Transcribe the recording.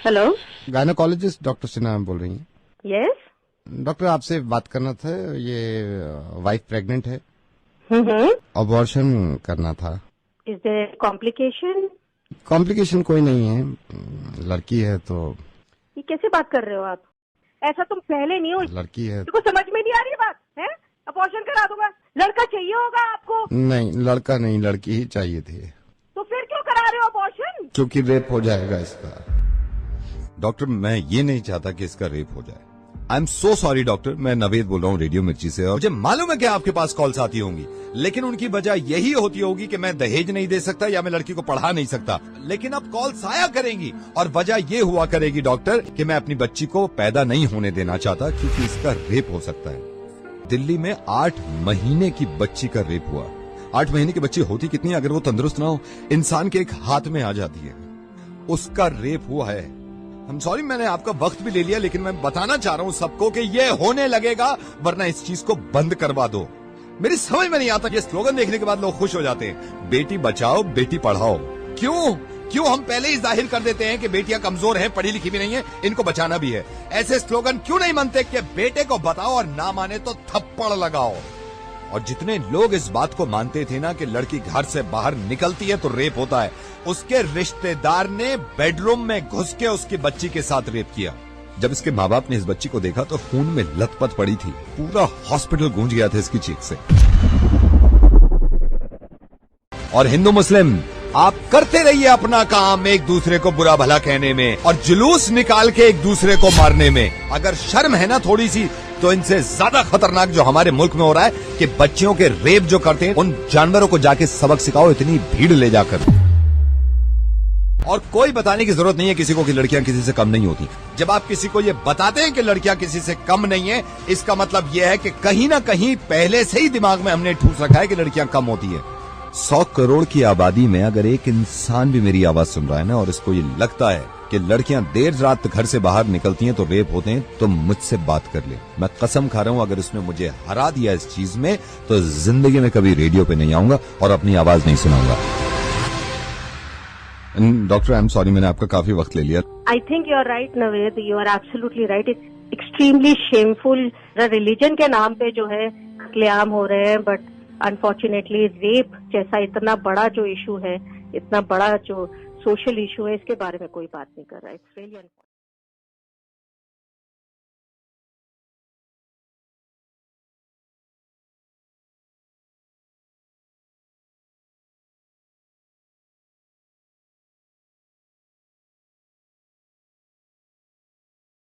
Hello, gynaecologist doctor Sinha बोल रही हैं? यस। डॉक्टर आपसे बात करना था, ये वाइफ प्रेग्नेंट है, हम्म। अबॉर्शन करना था। Is there complication? कॉम्प्लिकेशन कोई नहीं है, लड़की है तो। ये कैसे बात कर रहे हो आप? ऐसा तुम पहले नहीं हो। लड़की है तुमको समझ में नहीं आ रही बात है? अबॉर्शन करा दूंगा। लड़का चाहिए होगा आपको? नहीं, लड़का नहीं, लड़की ही चाहिए थी। तो फिर क्यों करा रहे हो अबॉर्शन? क्योंकि रेप हो जाएगा इसका। डॉक्टर मैं ये नहीं चाहता कि इसका रेप हो जाए। I am so sorry doctor, मैं नवेद बोल रहा हूँ रेडियो मिर्ची से, और मुझे मालूम है कि आपके पास कॉल्स आती होंगी, लेकिन उनकी वजह यही होती होगी कि मैं दहेज नहीं दे सकता या मैं लड़की को पढ़ा नहीं सकता। लेकिन अब कॉल्स आया करेंगी और वजह ये हुआ करेगी डॉक्टर कि मैं अपनी बच्ची को पैदा नहीं होने देना चाहता क्योंकि इसका रेप हो सकता है। दिल्ली में 8 महीने की बच्ची का रेप हुआ। 8 महीने की बच्ची होती कितनी अगर वो तंदुरुस्त ना हो, इंसान के एक हाथ में आ जाती है। उसका रेप हुआ है। I'm सॉरी मैंने आपका वक्त भी ले लिया, लेकिन मैं बताना चाह रहा हूँ सबको कि ये होने लगेगा, वरना इस चीज को बंद करवा दो। मेरी समझ में नहीं आता, ये स्लोगन देखने के बाद लोग खुश हो जाते हैं, बेटी बचाओ बेटी पढ़ाओ। क्यों हम पहले ही जाहिर कर देते हैं कि बेटियां कमजोर हैं, पढ़ी लिखी भी नहीं है, इनको बचाना भी है। ऐसे स्लोगन क्यों नहीं बनते कि बेटे को बताओ और ना माने तो थप्पड़ लगाओ। और जितने लोग इस बात को मानते थे ना कि लड़की घर से बाहर निकलती है तो रेप होता है, उसके रिश्तेदार ने बेडरूम में घुस के उसकी बच्ची के साथ रेप किया। जब इसके माँ बाप ने इस बच्ची को देखा तो खून में लथपथ पड़ी थी, पूरा हॉस्पिटल गूंज गया था इसकी चीख से। और हिंदू मुस्लिम आप करते रहिए अपना काम, एक दूसरे को बुरा भला कहने में और जुलूस निकाल के एक दूसरे को मारने में। अगर शर्म है ना थोड़ी सी, तो इनसे ज्यादा खतरनाक जो हमारे मुल्क में हो रहा है कि बच्चियों के रेप जो करते हैं, उन जानवरों को जाके सबक सिखाओ, इतनी भीड़ ले जाकर। और कोई बताने की जरूरत नहीं है किसी को कि लड़कियां किसी से कम नहीं होती। जब आप किसी को ये बताते हैं कि लड़कियां किसी से कम नहीं है, इसका मतलब यह है कि कहीं ना कहीं पहले से ही दिमाग में हमने ठूस रखा है कि लड़कियां कम होती है। 100 करोड़ की आबादी में अगर एक इंसान भी मेरी आवाज सुन रहा है ना, और इसको ये लगता है कि लड़कियां देर रात घर से बाहर निकलती हैं तो रेप होते हैं, तो मुझसे बात कर ले। मैं कसम खा रहा हूं, अगर उसने मुझे हरा दिया इस चीज में, तो जिंदगी में कभी रेडियो पे नहीं आऊंगा और अपनी आवाज नहीं सुनाऊंगा। डॉक्टर आई एम सॉरी, मैंने आपका काफी वक्त ले लिया। I think you are right Naved, you are absolutely right. It's extremely shameful religion के नाम पे जो है कत्लेआम हो रहे हैं, बट अनफॉर्चुनेटली रेप जैसा इतना बड़ा जो इशू है, इतना बड़ा जो सोशल इशू है, इसके बारे में कोई बात नहीं कर रहा है। It's really